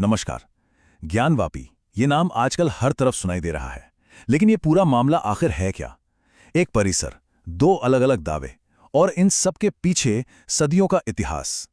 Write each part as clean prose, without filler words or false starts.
नमस्कार। ज्ञानवापी ये नाम आजकल हर तरफ सुनाई दे रहा है, लेकिन ये पूरा मामला आखिर है क्या? एक परिसर, दो अलग अलग दावे और इन सब के पीछे सदियों का इतिहास।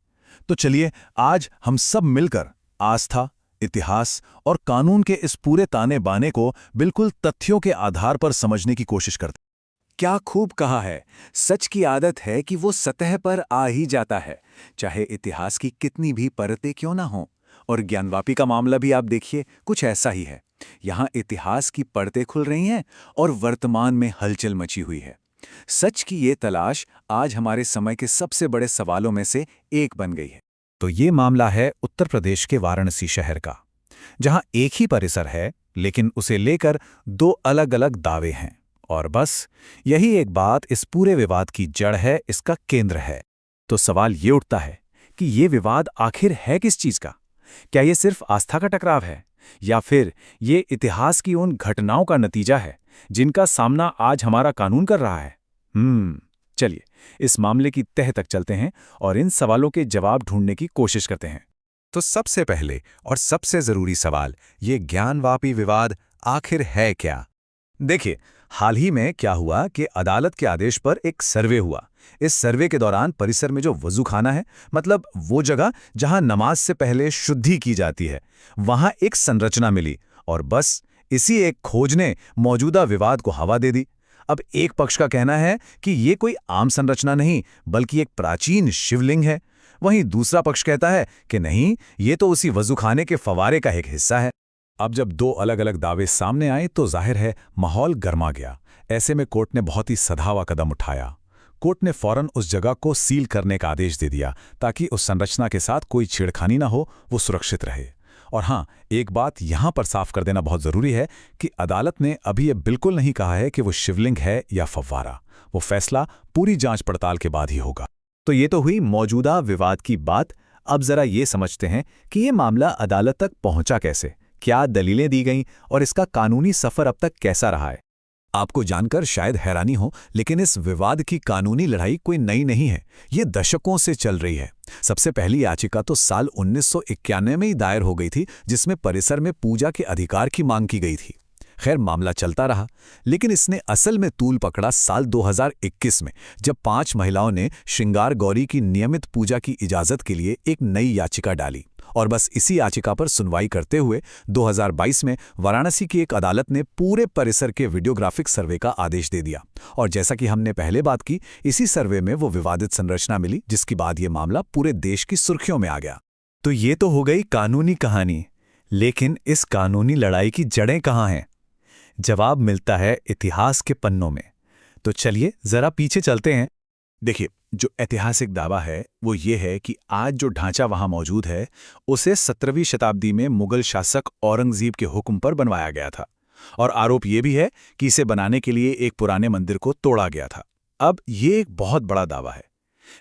तो चलिए आज हम सब मिलकर आस्था, इतिहास और कानून के इस पूरे ताने बाने को बिल्कुल तथ्यों के आधार पर समझने की कोशिश करते हैं। क्या खूब कहा है। सच की आदत है कि वो सतह पर आ ही जाता है, चाहे इतिहास की कितनी भी परतें क्यों ना हों। और ज्ञानवापी का मामला भी आप देखिए, कुछ ऐसा ही है। यहाँ इतिहास की परतें खुल रही हैं और वर्तमान में हलचल मची हुई है। सच की ये तलाश आज हमारे समय के सबसे बड़े सवालों में से एक बन गई है। तो ये मामला है उत्तर प्रदेश के वाराणसी शहर का, जहां एक ही परिसर है लेकिन उसे लेकर दो अलग अलग दावे हैं। और बस यही एक बात इस पूरे विवाद की जड़ है, इसका केंद्र है। तो सवाल ये उठता है कि ये विवाद आखिर है किस चीज का? क्या ये सिर्फ आस्था का टकराव है, या फिर ये इतिहास की उन घटनाओं का नतीजा है जिनका सामना आज हमारा कानून कर रहा है? चलिए इस मामले की तह तक चलते हैं और इन सवालों के जवाब ढूंढने की कोशिश करते हैं। तो सबसे पहले और सबसे जरूरी सवाल, ये ज्ञानवापी विवाद आखिर है क्या? देखिए, हाल ही में क्या हुआ कि अदालत के आदेश पर एक सर्वे हुआ। इस सर्वे के दौरान परिसर में जो वजूखाना है, मतलब वो जगह जहां नमाज से पहले शुद्धि की जाती है, वहां एक संरचना मिली। और बस इसी एक खोज ने मौजूदा विवाद को हवा दे दी। अब एक पक्ष का कहना है कि ये कोई आम संरचना नहीं बल्कि एक प्राचीन शिवलिंग है। वहीं दूसरा पक्ष कहता है कि नहीं, ये तो उसी वजूखाने के फवारे का एक हिस्सा है। अब जब दो अलग अलग दावे सामने आए तो जाहिर है माहौल गर्मा गया। ऐसे में कोर्ट ने बहुत ही सधावा कदम उठाया। कोर्ट ने फौरन उस जगह को सील करने का आदेश दे दिया ताकि उस संरचना के साथ कोई छेड़खानी ना हो, वो सुरक्षित रहे। और हाँ, एक बात यहां पर साफ कर देना बहुत जरूरी है कि अदालत ने अभी ये बिल्कुल नहीं कहा है कि वो शिवलिंग है या फव्वारा। वो फैसला पूरी जांच पड़ताल के बाद ही होगा। तो ये तो हुई मौजूदा विवाद की बात। अब जरा ये समझते हैं कि ये मामला अदालत तक पहुंचा कैसे, क्या दलीलें दी गईं और इसका कानूनी सफर अब तक कैसा रहा है। आपको जानकर शायद हैरानी हो, लेकिन इस विवाद की कानूनी लड़ाई कोई नई नहीं है। ये दशकों से चल रही है। सबसे पहली याचिका तो साल 1991 में ही दायर हो गई थी, जिसमें परिसर में पूजा के अधिकार की मांग की गई थी। खैर, मामला चलता रहा, लेकिन इसने असल में तूल पकड़ा साल 2021 में, जब 5 महिलाओं ने श्रृंगार गौरी की नियमित पूजा की इजाजत के लिए एक नई याचिका डाली। और बस इसी याचिका पर सुनवाई करते हुए 2022 में वाराणसी की एक अदालत ने पूरे परिसर के वीडियोग्राफिक सर्वे का आदेश दे दिया। और जैसा कि हमने पहले बात की, इसी सर्वे में वो विवादित संरचना मिली, जिसके बाद ये मामला पूरे देश की सुर्खियों में आ गया। तो ये तो हो गई कानूनी कहानी, लेकिन इस कानूनी लड़ाई की जड़ें कहाँ हैं? जवाब मिलता है इतिहास के पन्नों में। तो चलिए जरा पीछे चलते हैं। देखिए, जो ऐतिहासिक दावा है वो ये है कि आज जो ढांचा वहां मौजूद है उसे 17वीं शताब्दी में मुगल शासक औरंगजेब के हुक्म पर बनवाया गया था। और आरोप ये भी है कि इसे बनाने के लिए एक पुराने मंदिर को तोड़ा गया था। अब ये एक बहुत बड़ा दावा है,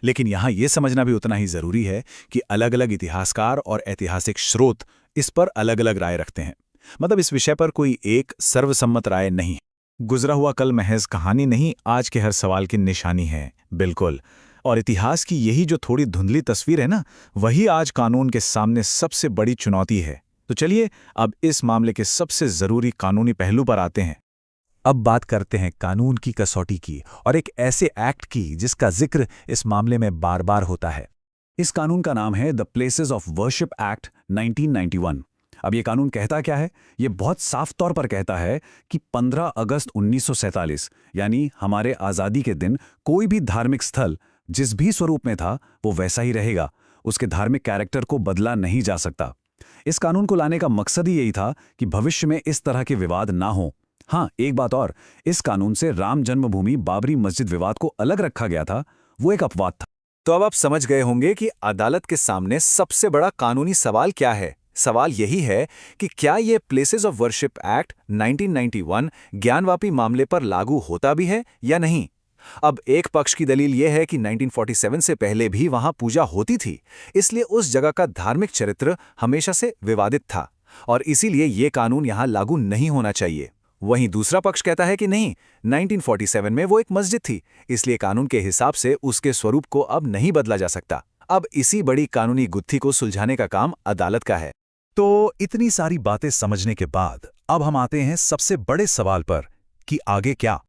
लेकिन यहां यह समझना भी उतना ही जरूरी है कि अलग अलग इतिहासकार और ऐतिहासिक स्रोत इस पर अलग अलग राय रखते हैं। मतलब इस विषय पर कोई एक सर्वसम्मत राय नहीं है। गुजरा हुआ कल महज कहानी नहीं, आज के हर सवाल की निशानी है। बिल्कुल। और इतिहास की यही जो थोड़ी धुंधली तस्वीर है ना, वही आज कानून के सामने सबसे बड़ी चुनौती है। तो चलिए अब इस मामले के सबसे जरूरी कानूनी पहलू पर आते हैं। अब बात करते हैं कानून की कसौटी की, और एक ऐसे एक्ट की जिसका जिक्र इस मामले में बार बार होता है। इस कानून का नाम है the places of worship act 1991। अब ये कानून कहता क्या है? ये बहुत साफ तौर पर कहता है कि 15 अगस्त 1947 यानी हमारे आज़ादी के दिन कोई भी धार्मिक स्थल जिस भी स्वरूप में था वो वैसा ही रहेगा। उसके धार्मिक कैरेक्टर को बदला नहीं जा सकता। इस कानून को लाने का मकसद ही यही था कि भविष्य में इस तरह के विवाद ना हो। हाँ, एक बात और, इस कानून से राम जन्मभूमि बाबरी मस्जिद विवाद को अलग रखा गया था। वो एक अपवाद था। तो अब आप समझ गए होंगे कि अदालत के सामने सबसे बड़ा कानूनी सवाल क्या है। सवाल यही है कि क्या ये places of worship act 1991 Gyanvapi मामले पर लागू होता भी है या नहीं। अब एक पक्ष की दलील यह है कि 1947 से पहले भी वहां पूजा होती थी, इसलिए उस जगह का धार्मिक चरित्र हमेशा से विवादित था और इसीलिए ये कानून यहां लागू नहीं होना चाहिए। वहीं दूसरा पक्ष कहता है कि नहीं, 1947 में वो एक मस्जिद थी, इसलिए कानून के हिसाब से उसके स्वरूप को अब नहीं बदला जा सकता। अब इसी बड़ी कानूनी गुत्थी को सुलझाने का काम अदालत का है। तो इतनी सारी बातें समझने के बाद अब हम आते हैं सबसे बड़े सवाल पर कि आगे क्या।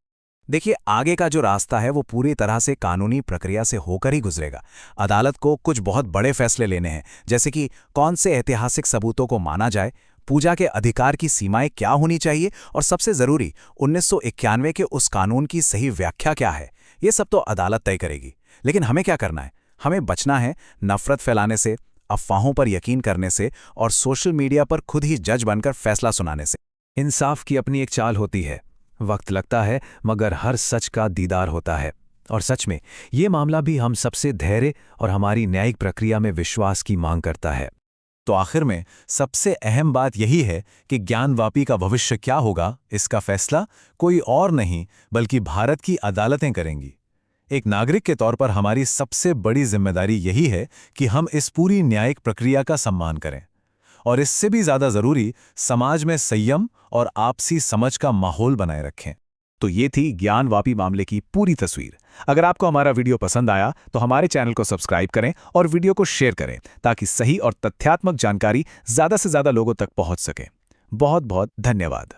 देखिए, आगे का जो रास्ता है वो पूरी तरह से कानूनी प्रक्रिया से होकर ही गुजरेगा। अदालत को कुछ बहुत बड़े फैसले लेने हैं, जैसे कि कौन से ऐतिहासिक सबूतों को माना जाए, पूजा के अधिकार की सीमाएं क्या होनी चाहिए, और सबसे जरूरी 1991 के उस कानून की सही व्याख्या क्या है। ये सब तो अदालत तय करेगी। लेकिन हमें क्या करना है? हमें बचना है नफरत फैलाने से, अफवाहों पर यकीन करने से और सोशल मीडिया पर खुद ही जज बनकर फैसला सुनाने से। इंसाफ की अपनी एक चाल होती है, वक्त लगता है मगर हर सच का दीदार होता है। और सच में ये मामला भी हम सबसे धैर्य और हमारी न्यायिक प्रक्रिया में विश्वास की मांग करता है। तो आखिर में सबसे अहम बात यही है कि ज्ञानवापी का भविष्य क्या होगा, इसका फैसला कोई और नहीं बल्कि भारत की अदालतें करेंगी। एक नागरिक के तौर पर हमारी सबसे बड़ी जिम्मेदारी यही है कि हम इस पूरी न्यायिक प्रक्रिया का सम्मान करें और इससे भी ज्यादा जरूरी समाज में संयम और आपसी समझ का माहौल बनाए रखें। तो ये थी ज्ञानवापी मामले की पूरी तस्वीर। अगर आपको हमारा वीडियो पसंद आया तो हमारे चैनल को सब्सक्राइब करें और वीडियो को शेयर करें ताकि सही और तथ्यात्मक जानकारी ज्यादा से ज्यादा लोगों तक पहुंच सके। बहुत बहुत धन्यवाद।